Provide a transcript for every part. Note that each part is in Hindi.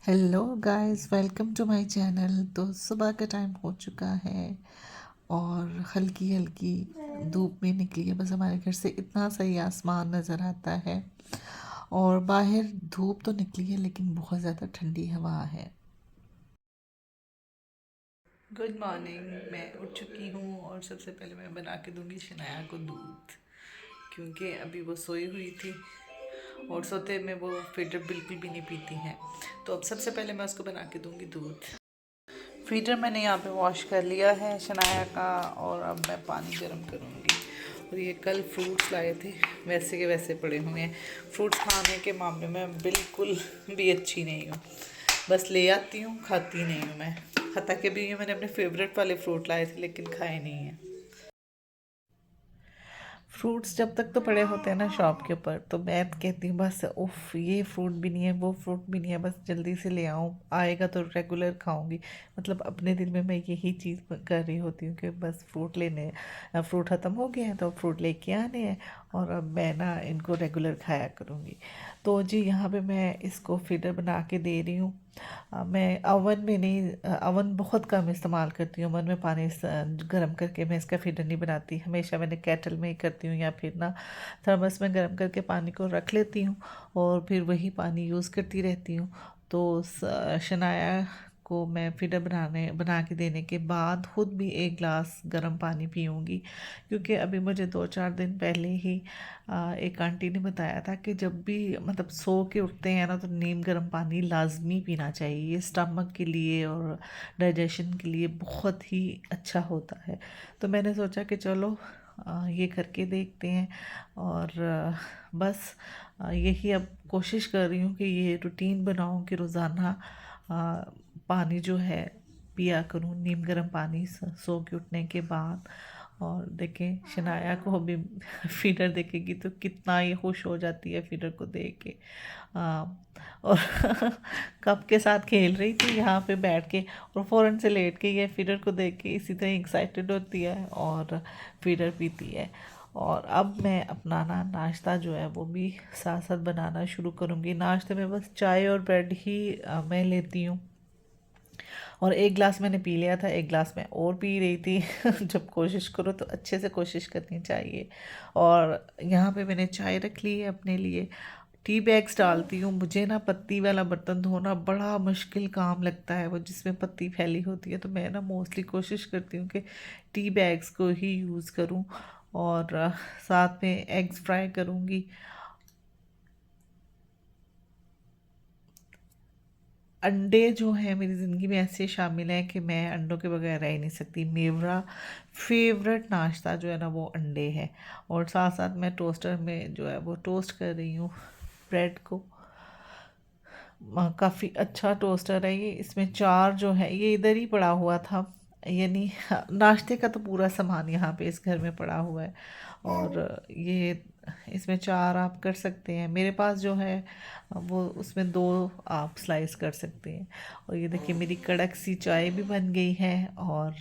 Hello guys, welcome to my channel. तो सुबह का टाइम हो चुका है और हल्की हल्की धूप में निकली है। बस हमारे घर से इतना सही आसमान नज़र आता है और बाहर धूप तो निकली है लेकिन बहुत ज़्यादा ठंडी हवा है। Good morning. मैं उठ चुकी हूँ और सबसे पहले मैं बना के दूंगी शनाया को दूध, क्योंकि अभी वो सोई हुई थी और सोते में वो फीडर बिल्कुल भी नहीं पीती हैं। तो अब सबसे पहले मैं उसको बना के दूंगी दूध। फीडर मैंने यहाँ पे वॉश कर लिया है शनाया का और अब मैं पानी गर्म करूँगी। और ये कल फ्रूट्स लाए थे, वैसे के वैसे पड़े हुए हैं। फ्रूट्स खाने के मामले में बिल्कुल भी अच्छी नहीं हूँ, बस ले आती हूँ, खाती नहीं हूँ मैं। हता के भी मैंने अपने फेवरेट वाले फ्रूट लाए थे लेकिन खाए नहीं हैं। फ्रूट्स जब तक तो पड़े होते हैं ना शॉप के ऊपर, तो मैं कहती हूँ बस उफ, ये फ्रूट भी नहीं है, वो फ्रूट भी नहीं है, बस जल्दी से ले आऊँ, आएगा तो रेगुलर खाऊंगी। मतलब अपने दिल में मैं यही चीज़ कर रही होती हूँ कि बस फ्रूट लेने, फ्रूट ख़त्म हो गए हैं तो फ्रूट लेके आने हैं और अब मैं ना इनको रेगुलर खाया करूँगी। तो जी यहाँ पे मैं इसको फीडर बना के दे रही हूँ। मैं ओवन में नहीं, ओवन बहुत कम इस्तेमाल करती हूँ। ओवन में पानी गर्म करके मैं इसका फीडर नहीं बनाती, हमेशा मैंने केटल में ही करती हूँ या फिर ना थर्मस में गर्म करके पानी को रख लेती हूँ और फिर वही पानी यूज़ करती रहती हूँ। तो शनाया को मैं फीडर बना के देने के बाद खुद भी एक गिलास गर्म पानी पीऊँगी, क्योंकि अभी मुझे 2-4 दिन पहले ही एक आंटी ने बताया था कि जब भी मतलब सो के उठते हैं ना तो नीम गर्म पानी लाजमी पीना चाहिए। ये स्टमक के लिए और डाइजेशन के लिए बहुत ही अच्छा होता है। तो मैंने सोचा कि चलो ये करके देखते हैं और बस यही अब कोशिश कर रही हूँ कि ये रूटीन बनाऊँ कि रोज़ाना पानी जो है पिया करूँ, नीम गर्म पानी सो के उठने के बाद। और देखें शनाया को अभी फीडर देखेगी तो कितना ये खुश हो जाती है फीडर को देख के। और कप के साथ खेल रही थी यहाँ पे बैठ के और फ़ौरन से लेट के ये फीडर को देख के इसी तरह एक्साइटेड होती है और फीडर पीती है। और अब मैं अपना ना नाश्ता जो है वो भी साथ साथ बनाना शुरू करूँगी। नाश्ते में बस चाय और ब्रेड ही मैं लेती हूँ और एक गिलास मैंने पी लिया था, एक गिलास मैं और पी रही थी। जब कोशिश करो तो अच्छे से कोशिश करनी चाहिए। और यहाँ पे मैंने चाय रख ली है अपने लिए। टी बैग्स डालती हूँ। मुझे ना पत्ती वाला बर्तन धोना बड़ा मुश्किल काम लगता है, वो जिसमें पत्ती फैली होती है, तो मैं ना मोस्टली कोशिश करती हूँ कि टी बैग्स को ही यूज़ करूँ। और साथ में एग्स फ्राई करूँगी। अंडे जो हैं मेरी ज़िंदगी में ऐसे शामिल हैं कि मैं अंडों के बगैर रह ही नहीं सकती। मेरा फेवरेट नाश्ता जो है ना वो अंडे है। और साथ साथ मैं टोस्टर में जो है वो टोस्ट कर रही हूँ ब्रेड को। काफ़ी अच्छा टोस्टर है ये। इसमें चार जो है ये इधर ही पड़ा हुआ था, यानी नाश्ते का तो पूरा सामान यहाँ पे इस घर में पड़ा हुआ है। और ये इसमें चार आप कर सकते हैं। मेरे पास जो है वो उसमें दो आप स्लाइस कर सकते हैं। और ये देखिए मेरी कड़क सी चाय भी बन गई है। और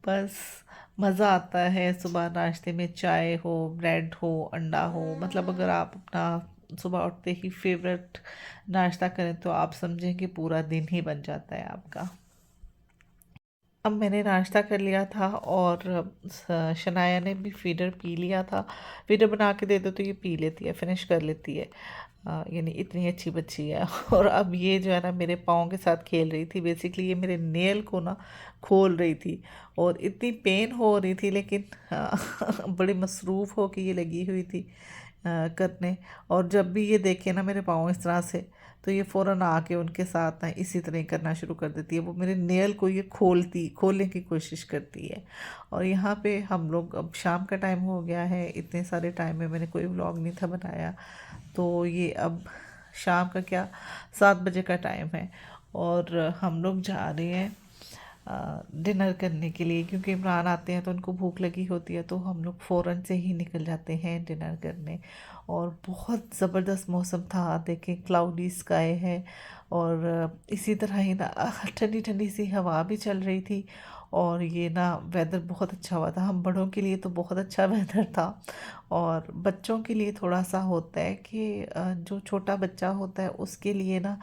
बस मज़ा आता है सुबह नाश्ते में, चाय हो, ब्रेड हो, अंडा हो। मतलब अगर आप अपना सुबह उठते ही फेवरेट नाश्ता करें तो आप समझें कि पूरा दिन ही बन जाता है आपका। अब मैंने नाश्ता कर लिया था और शनाया ने भी फीडर पी लिया था। फीडर बना के दे दो तो ये पी लेती है, फिनिश कर लेती है। यानी इतनी अच्छी बच्ची है। और अब ये जो है ना मेरे पाँव के साथ खेल रही थी। बेसिकली ये मेरे नेल को ना खोल रही थी और इतनी पेन हो रही थी, लेकिन बड़ी मसरूफ़ हो के ये लगी हुई थी करने। और जब भी ये देखे ना मेरे पाँव इस तरह से, तो ये फ़ौरन आके उनके साथ ना इसी तरह ही करना शुरू कर देती है। वो मेरे नेल को ये खोलने की कोशिश करती है। और यहाँ पे हम लोग, अब शाम का टाइम हो गया है, इतने सारे टाइम में मैंने कोई व्लॉग नहीं था बनाया। तो ये अब शाम का क्या 7 बजे का टाइम है और हम लोग जा रहे हैं डिनर करने के लिए, क्योंकि इमरान आते हैं तो उनको भूख लगी होती है, तो हम लोग फ़ौरन से ही निकल जाते हैं डिनर करने। और बहुत ज़बरदस्त मौसम था। देखें क्लाउडी स्काई है और इसी तरह ही ना ठंडी ठंडी सी हवा भी चल रही थी और ये ना वेदर बहुत अच्छा हुआ था। हम बड़ों के लिए तो बहुत अच्छा वेदर था और बच्चों के लिए थोड़ा सा होता है कि जो छोटा बच्चा होता है उसके लिए ना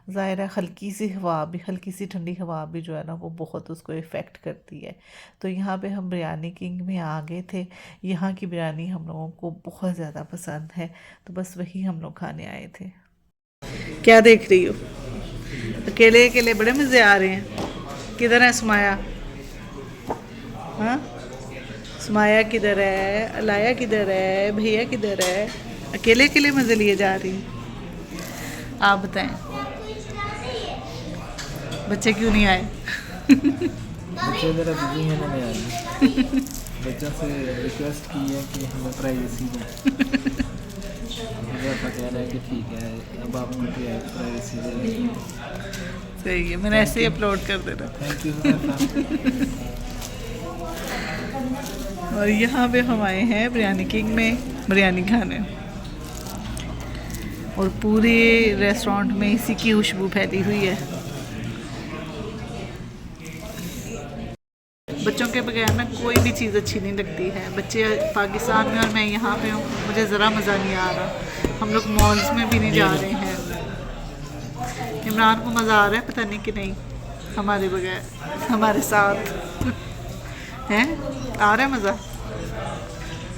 ज़ाहिर है हल्की सी हवा भी, हल्की सी ठंडी हवा भी जो है ना वो बहुत उसको इफ़ेक्ट करती है। तो यहाँ पे हम बिरयानी किंग में आ गए थे। यहाँ की बिरयानी हम लोगों को बहुत ज़्यादा पसंद है, तो बस वही हम लोग खाने आए थे। क्या देख रही हो? अकेले अकेले बड़े मज़े आ रहे हैं। किधर है सुमाया? हाँ, सुमाया किधर है? अलाया किधर है? भैया किधर है? अकेले अकेले मज़े लिए जा रही हैं। आप बताएं, बच्चे क्यों नहीं आए? बच्चे ज़रा बिजी हैं, नहीं आए। बच्चों से रिक्वेस्ट की है कि हमें प्राइवेसी दें। मुझे कह रहा है कि ठीक है, अब आपको प्राइवेसी दें। सही है, मैंने ऐसे ही अपलोड कर देना। Thank you. और यहाँ पे हम आए हैं बिरयानी किंग में बिरयानी खाने और पूरे रेस्टोरेंट में इसी की खुशबू फैली हुई है। बच्चों के बगैर ना कोई भी चीज़ अच्छी नहीं लगती है। बच्चे पाकिस्तान में और मैं यहाँ पे हूँ, मुझे ज़रा मज़ा नहीं आ रहा। हम लोग मॉल्स में भी नहीं जा रहे हैं। इमरान को मज़ा आ रहा है, पता नहीं कि नहीं हमारे बगैर, हमारे साथ हैं। आ रहा है मज़ा?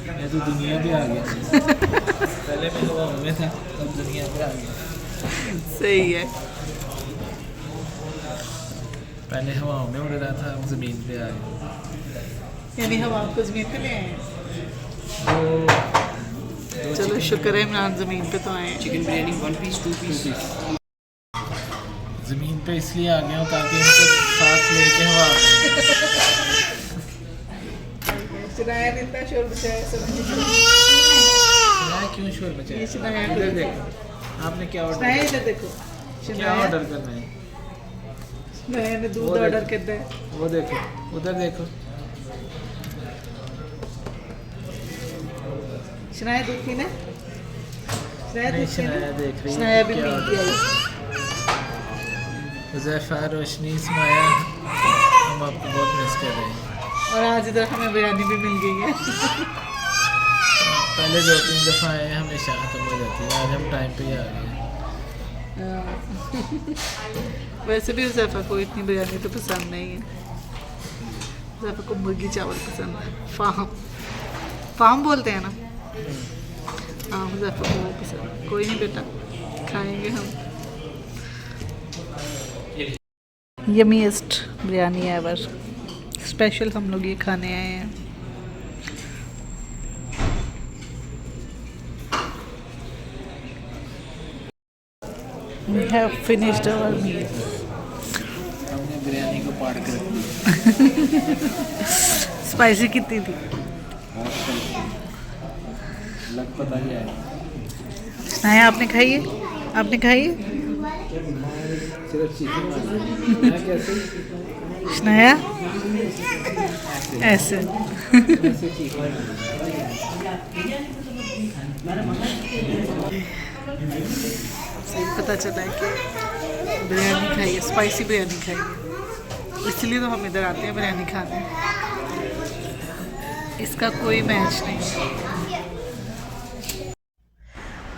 मैं तो दुनिया पे आ गया। पहले मैं हवा में था, अब दुनिया पे आ गया। सही है। पहले हवाओं में उड़ रहा था, अब ज़मीन पे आ गया। यानी हम आपको ज़मीन पे ले आए हैं। दो चलो शुक्र है इमरान ज़मीन पे तो आए हैं। Chicken biryani 1 piece 2 piece. ज़मीन पे इसलिए आ गया हूँ ताकि इनको साथ लेके हवा में। शनाया ने इतना शोर मचाया, क्यों शोर मचाया? ये शनाया को इधर देखो, आपने क्या ऑर्डर शनाया इधर देखो। क्या ऑर्डर करना है? शनाया ने दूध वो ऑर्डर देखो। करना है। वो देखो, उधर देखो। शनाया दूध पीना? शनाया नहीं, दूध पीना? शनाया देख रही है शनाया भी क्या पी ऑर्डर गया। हुज़ैफ़ा, रोशनी, सुमाया, हम आपको बहुत मिस कर रहे हैं। और आज इधर हमें बिरयानी भी मिल गई है। पहले 2-3 दफ़ा आए, हमेशा ख़त्म हो जाती है। आज हम टाइम पे ही आ गए। वैसे भी हुज़ैफ़ा को इतनी बिरयानी तो पसंद नहीं है। हुज़ैफ़ा को मुर्गी चावल पसंद है। फाहम बोलते हैं ना? हाँ, हुज़ैफ़ा को वो पसंद है। कोई नहीं बेटा, खाएंगे हम। यमीएस्ट बिरयानी एवर, स्पेशल हम लोग ये खाने आए हैं। We have finished our meal. हमने बिरयानी को पाड़ कर रख दिया। स्पाइसी कितनी थी? लग पता ही है। नया आपने खाई है? आपने खाई है? सिर्फ चिकन मैं कैसे शनाया ऐसे ऐसे चिकन पता चला है कि बिरयानी खाई है, स्पाइसी बिरयानी खाई है, इसलिए तो हम इधर आते हैं बिरयानी खाने। इसका कोई मैच नहीं।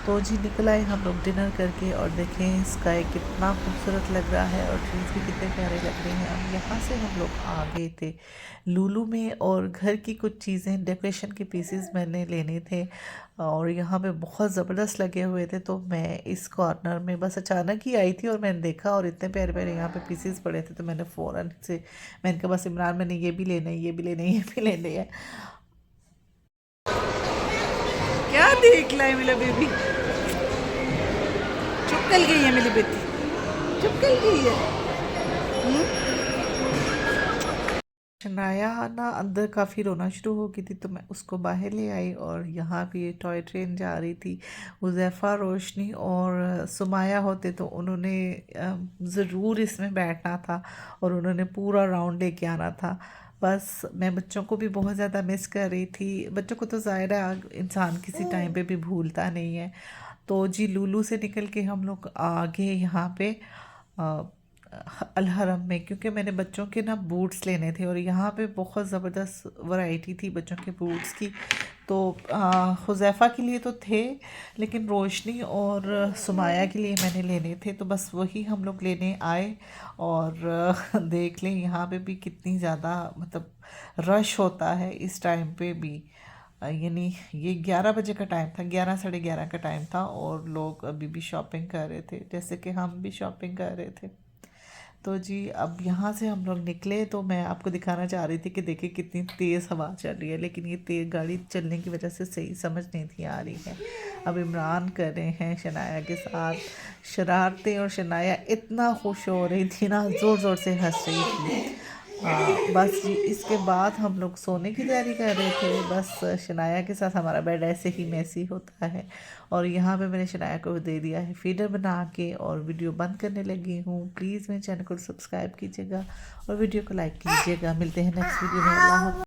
तो जी निकल आए हम लोग डिनर करके और देखें स्काई कितना खूबसूरत लग रहा है और ट्रीज भी कितने प्यारे लग रहे हैं। अब यहाँ से हम लोग आ गए थे लुलु में और घर की कुछ चीज़ें डेकोरेशन के पीसेस मैंने लेने थे और यहाँ पे बहुत ज़बरदस्त लगे हुए थे। तो मैं इस कॉर्नर में बस अचानक ही आई थी और मैंने देखा और इतने प्यारे प्यारे यहाँ पे पीसेस पड़े थे, तो मैंने फ़ौरन से मैंने कहा बस इमरान मैंने ये भी लेना है, ये भी लेना है, ये भी लेने हैं। क्या देख ला है मेरा बेबी, चुप कर गई है मेरी बेटी, चुप कर गई है। शनाया ना अंदर काफ़ी रोना शुरू हो गई थी तो मैं उसको बाहर ले आई और यहाँ पे टॉय ट्रेन जा रही थी। हुज़ैफ़ा, रोशनी और सुमाया होते तो उन्होंने ज़रूर इसमें बैठना था और उन्होंने पूरा राउंड लेके आना था। बस मैं बच्चों को भी बहुत ज़्यादा मिस कर रही थी। बच्चों को तो ज़ाहिर है इंसान किसी टाइम पे भी भूलता नहीं है। तो जी लुलु से निकल के हम लोग आ गए यहाँ पे अ, अल हरम में, क्योंकि मैंने बच्चों के ना बूट्स लेने थे और यहाँ पे बहुत ज़बरदस्त वैरायटी थी बच्चों के बूट्स की। तो हुज़ैफ़ा के लिए तो थे, लेकिन रोशनी और सुमाया के लिए मैंने लेने थे, तो बस वही हम लोग लेने आए। और देख लें यहाँ पे भी कितनी ज़्यादा मतलब रश होता है इस टाइम पे भी। यानी ये 11 बजे का टाइम था, 11 साढ़े 11 का टाइम था, और लोग अभी भी शॉपिंग कर रहे थे जैसे कि हम भी शॉपिंग कर रहे थे। तो जी अब यहाँ से हम लोग निकले, तो मैं आपको दिखाना चाह रही थी कि देखिए कितनी तेज़ हवा चल रही है, लेकिन ये तेज़ गाड़ी चलने की वजह से सही समझ नहीं थी आ रही है। अब इमरान कर रहे हैं शनाया के साथ शरारतें, और शनाया इतना खुश हो रही थी ना, ज़ोर ज़ोर से हंस रही थी। बस जी इसके बाद हम लोग सोने की तैयारी कर रहे थे। बस शनाया के साथ हमारा बेड ऐसे ही मैसी होता है, और यहाँ पे मैंने शनाया को दे दिया है फीडर बना के, और वीडियो बंद करने लगी हूँ। प्लीज़ मेरे चैनल को सब्सक्राइब कीजिएगा और वीडियो को लाइक कीजिएगा। मिलते हैं नेक्स्ट वीडियो में। अल्लाह हाफ़िज़।